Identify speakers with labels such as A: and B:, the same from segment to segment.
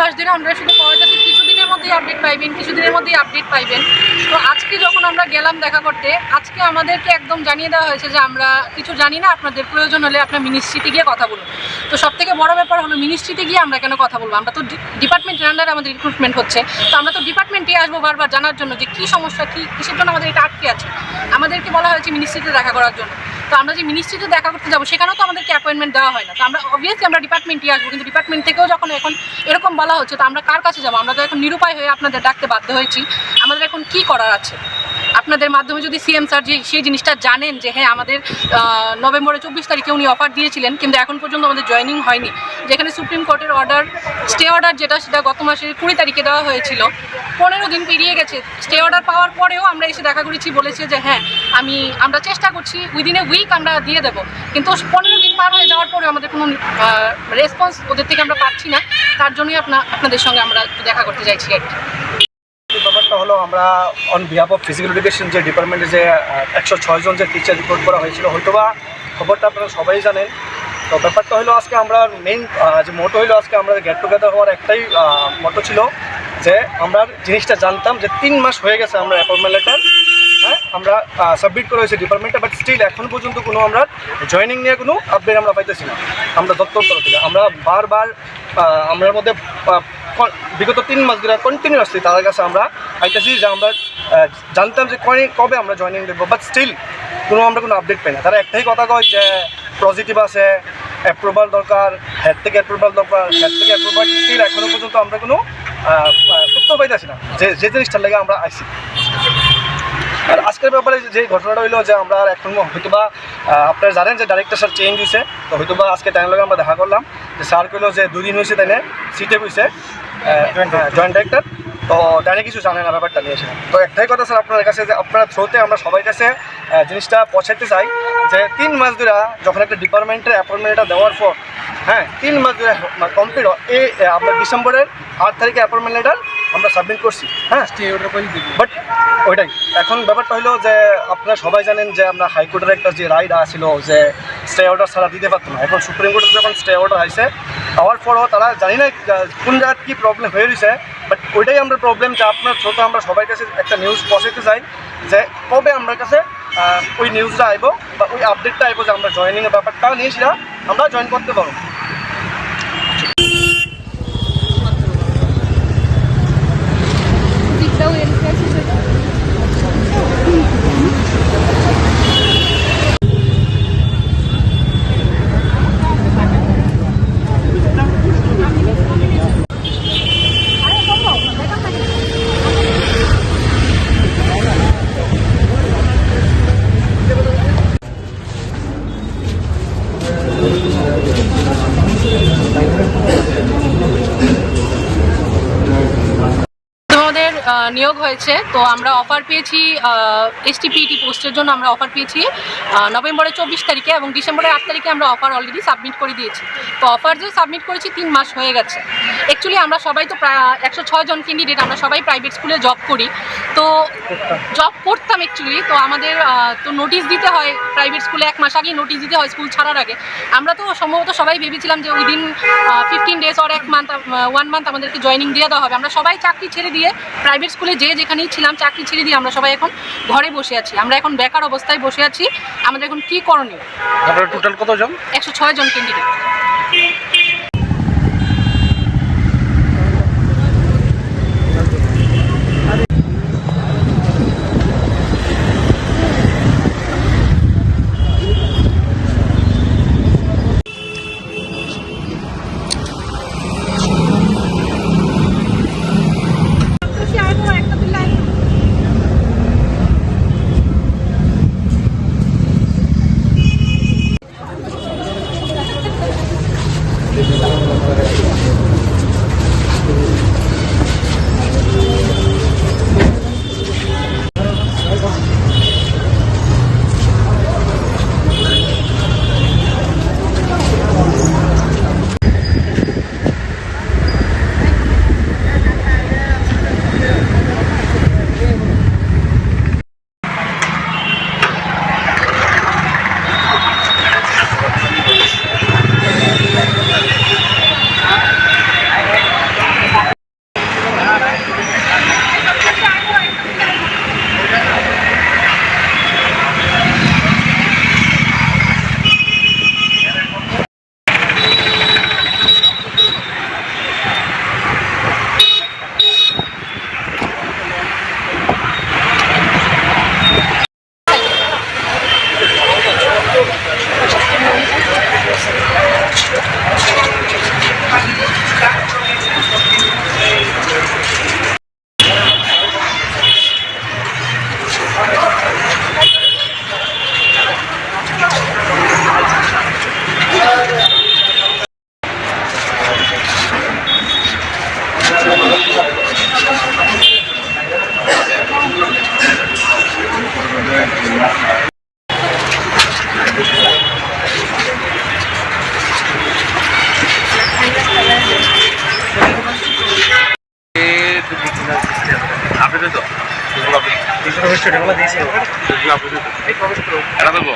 A: মাস ধরে আমরা শুধু পাওয়া যাচ্ছে কিছুদিনের মধ্যেই আপডেট পাইবেন, কিছুদিনের মধ্যেই আপডেট পাইবেন। তো আজকে যখন আমরা গেলাম দেখা করতে, আজকে আমাদেরকে একদম জানিয়ে দেওয়া হয়েছে যে আমরা কিছু জানি না, আপনাদের প্রয়োজন হলে আপনার মিনিস্ট্রিতে গিয়ে কথা বলুন। তো সব থেকে বড় ব্যাপার হলো মিনিস্ট্রিতে গিয়ে আমরা কেন কথা বলবো? আমরা তো ডিপার্টমেন্টের আন্ডারে আমাদের রিক্রুটমেন্টে হচ্ছে, তো আমরা তো ডিপার্টমেন্টে আসবো বারবার জানার জন্য যে কী সমস্যা, কিসের জন্য আমাদের এটা আটকে আছে। আমাদেরকে বলা হয়েছে মিনিস্ট্রিতে দেখা করার জন্য। তো আমরা যে মিনিস্ট্রিতে দেখা করতে যাবো সেখানেও তো আমাদেরকে অ্যাপয়েন্টমেন্ট দেওয়া হয় না। তো আমরা অবভিয়াসলি আমরা ডিপার্টমেন্টে আসবো, কিন্তু ডিপার্টমেন্ট থেকেও যখন এখন এরকম বলা হচ্ছে, তো আমরা কার কাছে যাবো? আমরা তো এখন নিরুপায় হয়ে আপনাদের ডাকতে বাধ্য হয়েছি। আমাদের এখন কি করার আছে? আপনাদের মাধ্যমে যদি সিএম স্যার সেই জিনিসটা জানেন যে হ্যাঁ আমাদের নভেম্বরের 24 তারিখে উনি অফার দিয়েছিলেন, কিন্তু এখন পর্যন্ত আমাদের জয়েনিং হয়নি। যেখানে সুপ্রিম কোর্টের অর্ডার, স্টে অর্ডার সেটা গত মাসের 20 তারিখে দেওয়া হয়েছিল, 15 দিন পেরিয়ে গেছে। স্টে অর্ডার পাওয়ার পরেও আমরা এসে দেখা করেছি, বলেছে যে হ্যাঁ আমরা চেষ্টা করছি, উইদিন এ উইক আমরা দিয়ে দেবো। কিন্তু 15 দিন পার হয়ে যাওয়ার পরে আমাদের কোনো রেসপন্স ওদের থেকে আমরা পাচ্ছি না। তার জন্যই আপনাদের সঙ্গে আমরা দেখা করতে চাইছি আর কি।
B: ব্যাপারটা হলো, আমরা on behalf of physical education যে ডিপার্টমেন্টে যে 106 জন যে টিচার রিপোর্ট করা হয়েছিল, হয়তোবা খবরটা আপনারা সবাই জানেন। তো ব্যাপারটা হলো আজকে আমরা মেইন যে মোটো হলো, আজকে আমরা গেট টুগেদার হওয়ার একটাই মোটো ছিল যে আমরা জিনিসটা জানতাম যে 3 মাস হয়ে গেছে আমরা অ্যাপয়েন্টমেন্ট লেটার আমরা সাবমিট করা হয়েছে ডিপার্টমেন্টে, বাট স্টিল এখন পর্যন্ত কোনো আমরা জয়েনিং নিয়ে কোনো আপডেট আমরা পাইতেছি না। আমরা দপ্তর তরফ থেকে আমরা বারবার আমরার মধ্যে বিগত 3 মাস ধরে কন্টিনিউয়াসলি তাদের কাছে আমরা পাইতেছি যে আমরা জানতাম যে কবে আমরা জয়েনিং দেবো, বাট স্টিল আমরা কোনো আপডেট পাই না। তারা একটাই কথা কয় যে পজিটিভ আছে, অ্যাপ্রুভাল দরকার, হেড থেকে অ্যাপ্রুভাল দরকার, হেড থেকে অ্যাপ্রুভাল, স্টিল এখনও পর্যন্ত আমরা কোনো উত্তর পাইতেছি না যে জিনিসটার লেগে আমরা আইসি। আর আজকের ব্যাপারে যে ঘটনাটা হইলো যে আমরা এখন হয়তোবা আপনারা জানেন যে ডাইরেক্টর স্যার চেঞ্জ হয়েছে, তো হয়তোবা আজকে টাইম লাগে আমরা দেখা করলাম যে স্যার কইলো যে 2 দিন হয়েছে তাই না সিটে হয়েছে জয়েন্ট ডাইরেক্টর, তো তাই কিছু জানে না ব্যাপারটা নিয়েছিলাম। তো একটাই কথা স্যার আপনার কাছে, যে আপনার থ্রোতে আমরা সবার কাছে জিনিসটা পৌঁছাতে চাই যে 3 মাস ধরে যখন একটা ডিপার্টমেন্টের অ্যাপয়েন্টমেন্টটা দেওয়ার পর 3 মাস ধরে কমপ্লিট এই আপনার ডিসেম্বরের 8 তারিখে অ্যাপয়েন্টমেন্ট লেটার আমরা সাবমিট করছি। বাট ওইটাই এখন ব্যাপারটা হলো যে আপনারা সবাই জানেন যে আমরা হাইকোর্টের একটা যে রাইড আসছিল যে স্টে অর্ডার ছাড়া দিতে পারতো না। এখন সুপ্রিম কোর্টের যখন স্টে অর্ডার আসছে হওয়ার পরও তারা জানি না কোন জায়গায় কী প্রবলেম হয়ে রয়েছে, বাট ওইটাই আমরা প্রবলেম যে আপনার শ্রোতা আমরা সবার কাছে একটা নিউজ পৌঁছাতে চাই যে কবে আমার কাছে ওই নিউজটা আইব বা ওই আপডেটটা আইব যে আমরা জয়েনিংয়ের ব্যাপারটা নিয়েছিলাম আমরা জয়েন করতে পারবো।
A: নিয়োগ হয়েছে, তো আমরা অফার পেয়েছি STPET পোস্টের জন্য আমরা অফার পেয়েছি নভেম্বরের 24 তারিখে এবং ডিসেম্বরের 8 তারিখে আমরা অফার অলরেডি সাবমিট করে দিয়েছি। তো অফার যে সাবমিট করেছি 3 মাস হয়ে গেছে। অ্যাকচুয়ালি আমরা সবাই তো 106 জন ক্যান্ডিডেট, আমরা সবাই প্রাইভেট স্কুলে জব করি, তো জব করতাম অ্যাকচুয়ালি। তো আমাদের তো নোটিশ দিতে হয় প্রাইভেট স্কুলে, 1 মাস আগেই নোটিশ দিতে হয় স্কুল ছাড়ার আগে। আমরা তো সম্ভবত সবাই ভেবেছিলাম যে উইদিন 15 ডেজ অর 1 মান্থ আমাদেরকে জয়েনিং দিয়ে দেওয়া হবে। আমরা সবাই চাকরি ছেড়ে দিয়ে প্রাইভেট স্কুলে যেখানেই ছিলাম চাকরি ছেড়ে দিয়ে আমরা সবাই এখন ঘরে বসে আছি। আমরা এখন বেকার অবস্থায় বসে আছি। আমাদের এখন কি করণীয়?
B: আপনারা টোটাল কতজন?
A: 106 জন ক্যান্ডিডেট।
C: আপডেট তো ফেসবুক আপডেট
B: স্টুডেন্টগুলো দিয়েছে
C: ফেসবুক আপডেট তো এটা দেবো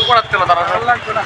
C: করাতে না তারা লাগবে না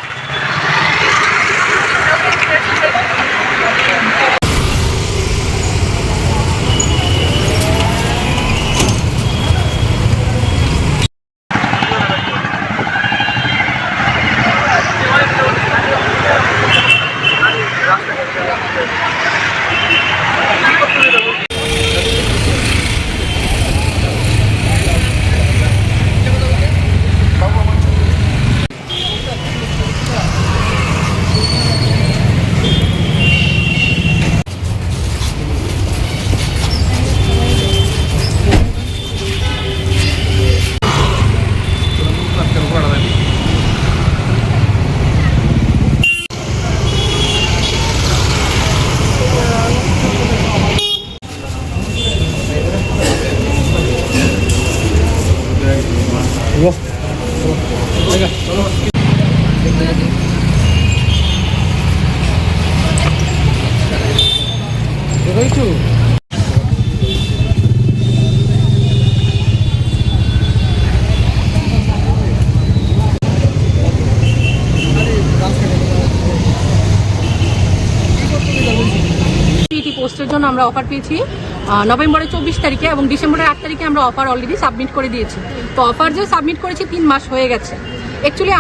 A: পোস্টের জন্য আমরা অফার পেয়েছি নভেম্বরের 24 তারিখে এবং ডিসেম্বরের 8 তারিখে আমরা অফার অলরেডি সাবমিট করে দিয়েছি। তো অফার যে সাবমিট করেছি 3 মাস হয়ে গেছে। অ্যাকচুয়ালি